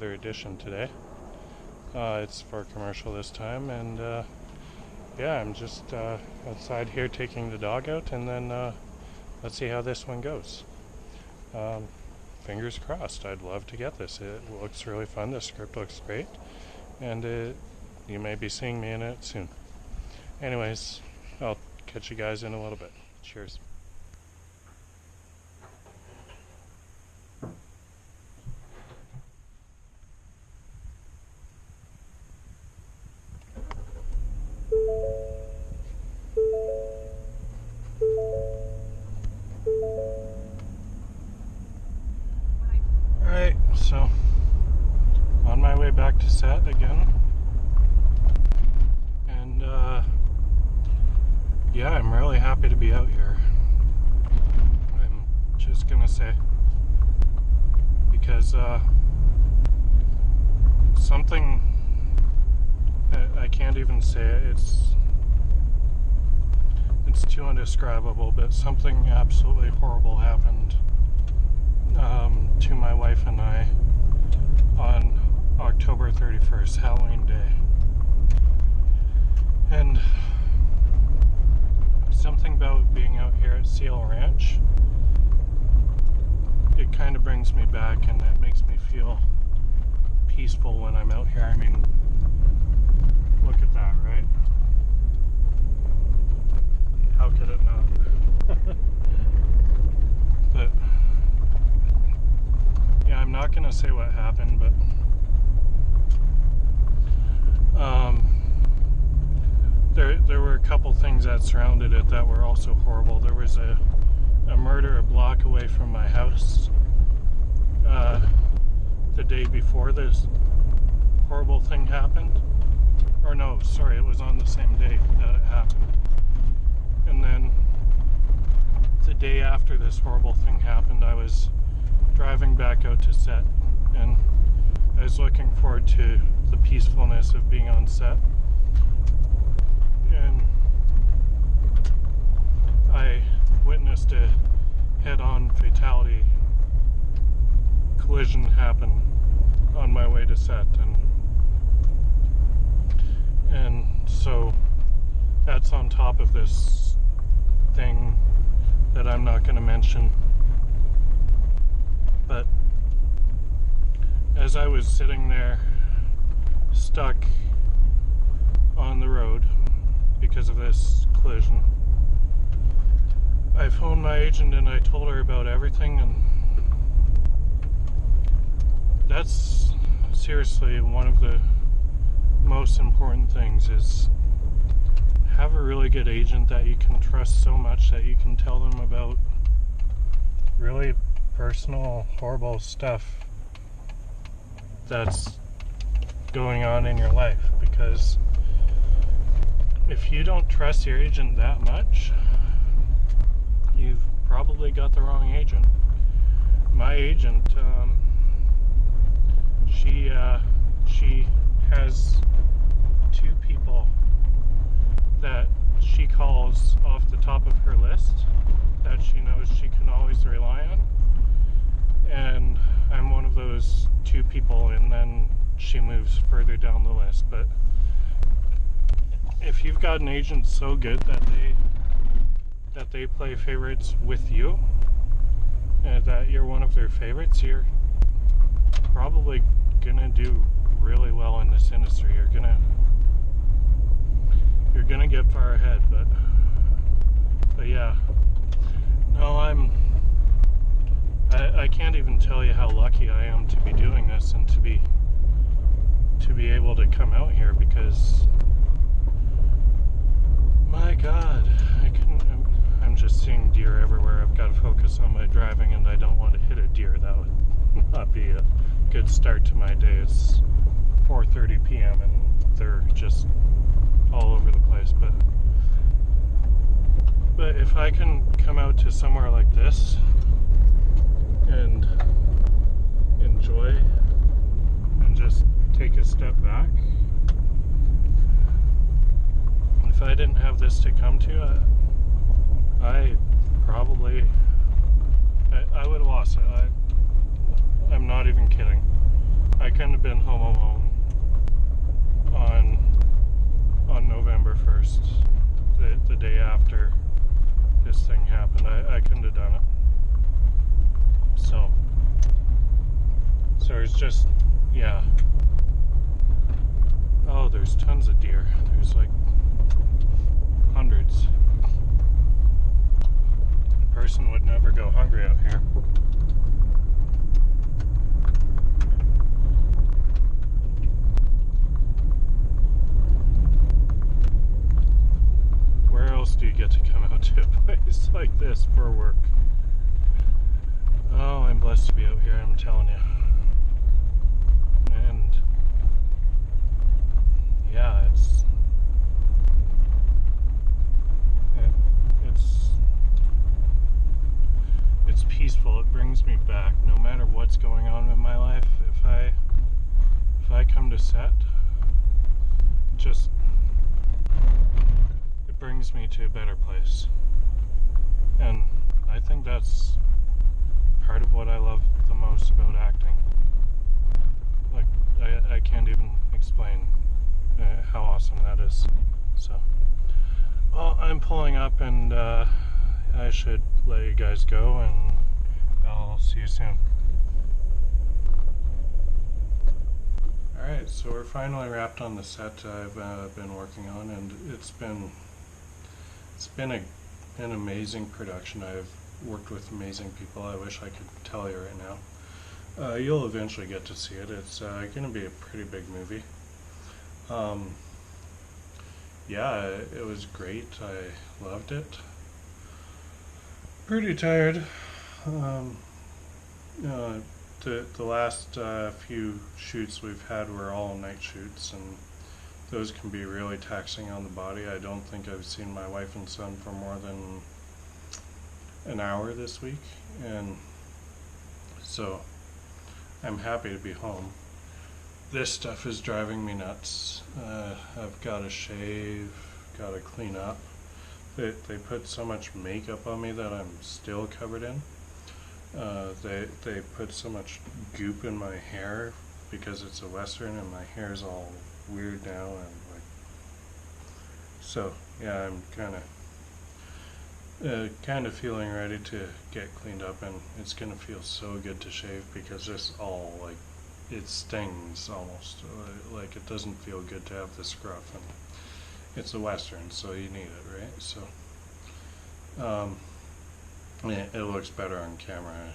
another edition today. It's for a commercial this time, and yeah, I'm just outside here taking the dog out, and then let's see how this one goes. Fingers crossed. I'd love to get this. It looks really fun. The script looks great, and you may be seeing me in it soon. Anyways, I'll catch you guys in a little bit. Cheers. Alright, so on my way back to set again, and yeah, I'm really happy to be out here. I'm just gonna say, because something, I can't even say it, it's too indescribable, but something absolutely horrible happened to my wife and I on October 31st, Halloween Day. And something about being out here at Seal Ranch, it kind of brings me back, and it makes me feel peaceful when I'm out here. I mean, look at that, right? How could it not? But yeah, I'm not gonna say what happened, but there were a couple things that surrounded it that were also horrible. There was a murder a block away from my house the day before this horrible thing happened. Or no, sorry, it was on the same day that it happened. And then the day after this horrible thing happened, I was driving back out to set, and I was looking forward to the peacefulness of being on set, and I witnessed a head-on fatality collision happen on my way to set, and so that's on top of this thing that I'm not going to mention. But as I was sitting there stuck on the road because of this collision, I phoned my agent and I told her about everything, and that's seriously one of the most important things, is have a really good agent that you can trust so much that you can tell them about really personal, horrible stuff that's going on in your life. Because if you don't trust your agent that much, you've probably got the wrong agent. My agent, she has two people that she calls off the top of her list that she knows she can always rely on, and I'm one of those two people, and then she moves further down the list. But if you've got an agent so good that they play favorites with you, and that you're one of their favorites, you're probably gonna do really well in this industry. You're gonna get far ahead. But yeah, no, I can't even tell you how lucky I am to be doing this and to be able to come out here, because my God, I'm just seeing deer everywhere. I've got to focus on my driving, and I don't want to hit a deer. That would not be a good start to my day. It's 4:30 p.m. and they're just all over the place. But if I can come out to somewhere like this and enjoy and just take a step back, if I didn't have this to come to, I would have lost it. I'm not even kidding. I couldn't have been home alone on November 1st, the day after this thing happened. I couldn't have done it. So it's just, yeah. Oh, there's tons of deer. There's like hundreds. A person would never go hungry out here. Where else do you get to come out to a place like this for work? Oh, I'm blessed to be out here, I'm telling you. And yeah, it's peaceful. It brings me back. No matter what's going on in my life, if I come to set, just it brings me to a better place. And I think that's part of what I love the most about acting. Like, I can't even explain how awesome that is. So, well, I'm pulling up, and I should let you guys go, and I'll see you soon. Alright, so we're finally wrapped on the set I've been working on, and it's been an amazing production. I've worked with amazing people. I wish I could tell you right now. You'll eventually get to see it. It's going to be a pretty big movie. Yeah, it was great. I loved it. Pretty tired. The last few shoots we've had were all night shoots, and those can be really taxing on the body. I don't think I've seen my wife and son for more than an hour this week, and so I'm happy to be home. This stuff is driving me nuts. I've got to shave, got to clean up. They put so much makeup on me that I'm still covered in. They put so much goop in my hair because it's a Western and my hair is all weird now, and like, so yeah, I'm kind of feeling ready to get cleaned up, and it's gonna feel so good to shave because this all, like, it stings almost. Like, it doesn't feel good to have the scruff, and it's a Western, so you need it, right? So yeah, it looks better on camera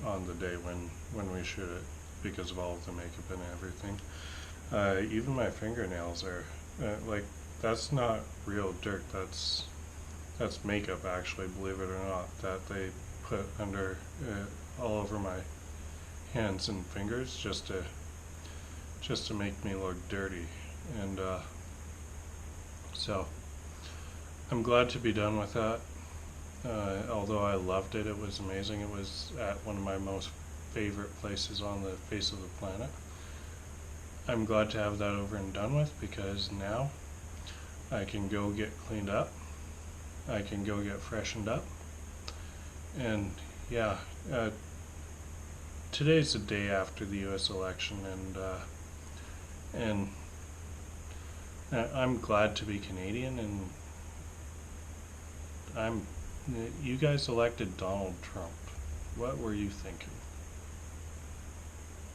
on the day when we shoot it because of all of the makeup and everything. Even my fingernails are like, that's not real dirt. That's makeup, actually, believe it or not, that they put under all over my hands and fingers just to make me look dirty. And so I'm glad to be done with that. Although I loved it, it was amazing. It was at one of my most favorite places on the face of the planet. I'm glad to have that over and done with, because now I can go get cleaned up. I can go get freshened up. And yeah, today's the day after the US election, and I'm glad to be Canadian, and you guys elected Donald Trump. What were you thinking?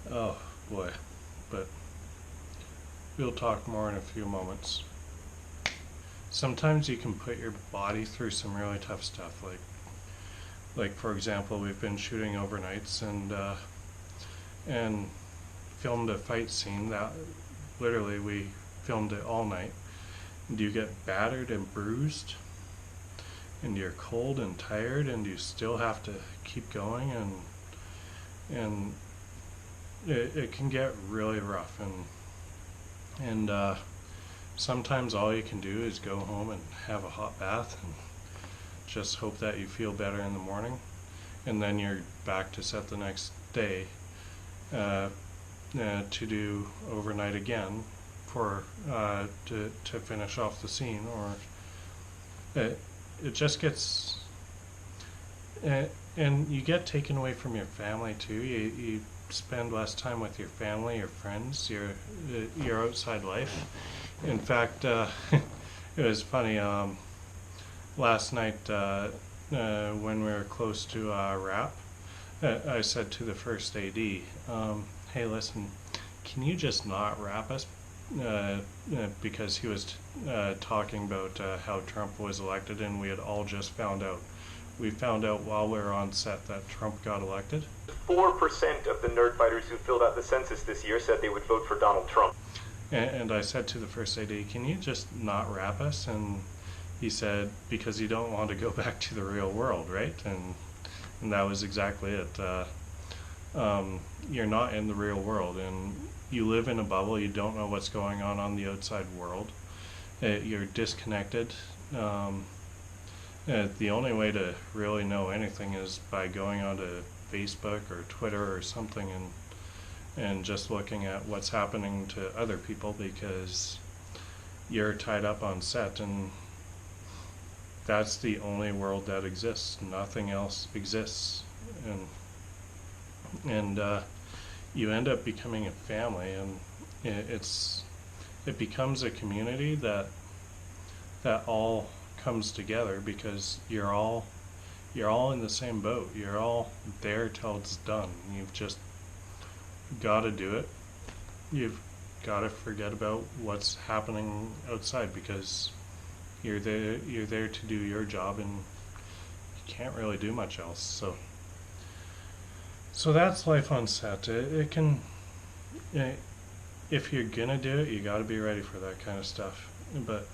Oh boy, but we'll talk more in a few moments. Sometimes you can put your body through some really tough stuff, like for example, we've been shooting overnights and filmed a fight scene that literally we filmed it all night, and you get battered and bruised, and you're cold and tired, and you still have to keep going, and it can get really rough, and sometimes all you can do is go home and have a hot bath and just hope that you feel better in the morning, and then you're back to set the next day to do overnight again for to finish off the scene, or it just gets and you get taken away from your family too. spend less time with your family, your friends, your outside life. In fact, it was funny. Last night, when we were close to wrap, I said to the first AD, "Hey, listen, can you just not wrap us?" Because he was talking about how Trump was elected, and we had all just found out. We found out while we were on set that Trump got elected. 4% of the nerdfighters who filled out the census this year said they would vote for Donald Trump. And I said to the first AD, "Can you just not wrap us?" And he said, "Because you don't want to go back to the real world, right?" And that was exactly it. You're not in the real world, and you live in a bubble. You don't know what's going on the outside world. You're disconnected. The only way to really know anything is by going onto Facebook or Twitter or something and just looking at what's happening to other people, because you're tied up on set, and that's the only world that exists. Nothing else exists. And you end up becoming a family, and it becomes a community that all comes together, because you're all in the same boat. You're all there till it's done. You've just got to do it. You've got to forget about what's happening outside, because you're there to do your job, and you can't really do much else. So that's life on set. It can, if you're gonna do it, you got to be ready for that kind of stuff. But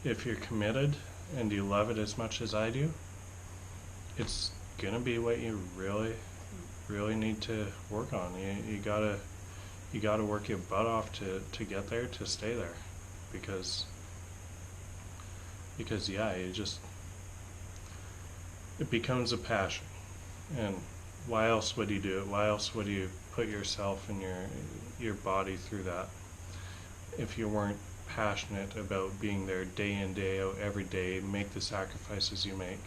if you're committed and you love it as much as I do, it's gonna be what you really need to work on. You gotta work your butt off to get there, to stay there, because yeah, it becomes a passion. And why else would you do it? Why else would you put yourself and your body through that if you weren't passionate about being there day in, day out, every day, make the sacrifices you make?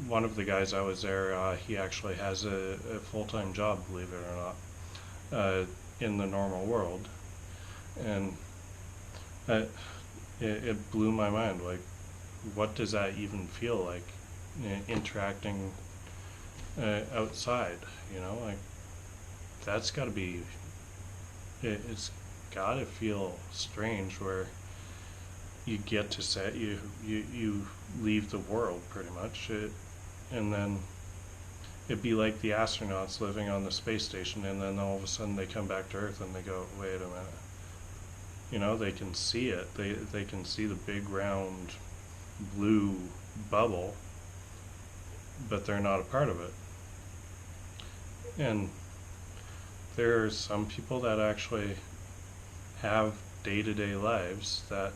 One of the guys I was there, he actually has a full-time job, believe it or not, in the normal world. And it blew my mind. Like, what does that even feel like, interacting outside? Like, that's got to be, it's got to feel strange, where you get to set, you leave the world pretty much, and then it'd be like the astronauts living on the space station, and then all of a sudden they come back to Earth and they go, wait a minute. They can see it. They can see the big round blue bubble, but they're not a part of it. And there are some people that actually have day-to-day lives that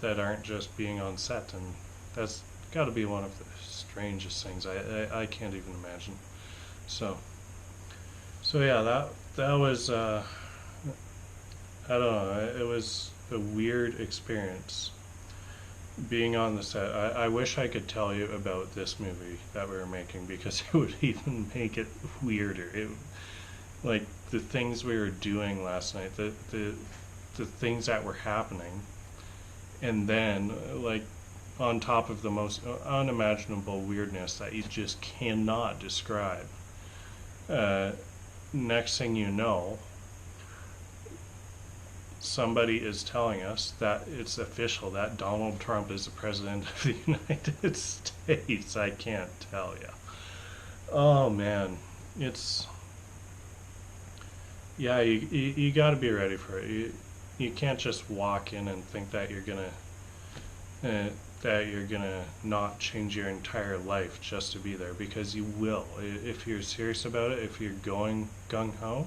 aren't just being on set, and that's got to be one of the strangest things. I can't even imagine. So yeah, that was I don't know, it was a weird experience being on the set. I wish I could tell you about this movie that we were making, because it would even make it weirder. Like the things we were doing last night, the things that were happening, and then like on top of the most unimaginable weirdness that you just cannot describe, next thing you know, somebody is telling us that it's official that Donald Trump is the president of the United States. I can't tell you. Oh man, it's, yeah, you got to be ready for it. You can't just walk in and think that you're gonna not change your entire life just to be there, because you will. If you're serious about it, if you're going gung-ho,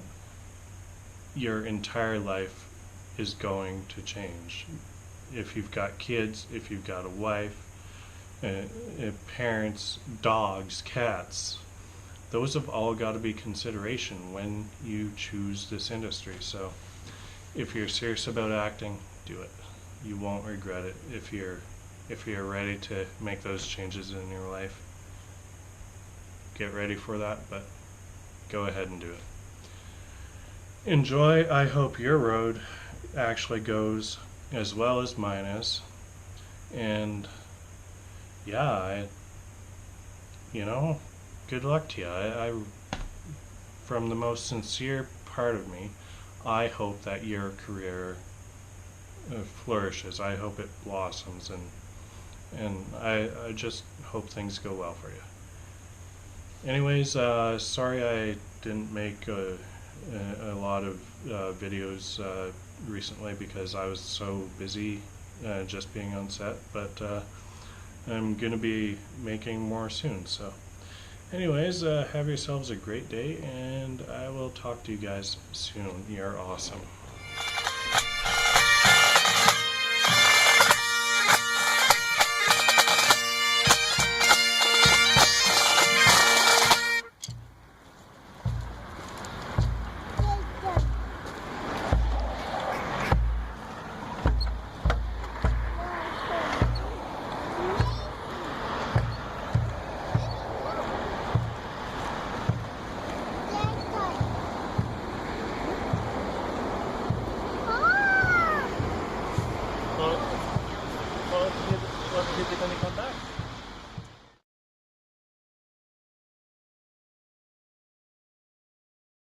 your entire life is going to change. If you've got kids, if you've got a wife, parents, dogs, cats, those have all got to be consideration when you choose this industry. So if you're serious about acting, do it. You won't regret it if you're ready to make those changes in your life. get ready for that, but go ahead and do it. Enjoy. I hope your road actually goes as well as mine is. And yeah, good luck to you. I from the most sincere part of me, I hope that your career flourishes. I hope it blossoms, and I just hope things go well for you. Anyways, sorry I didn't make a lot of videos recently because I was so busy just being on set, but I'm gonna be making more soon. So anyways, have yourselves a great day, and I will talk to you guys soon. You're awesome.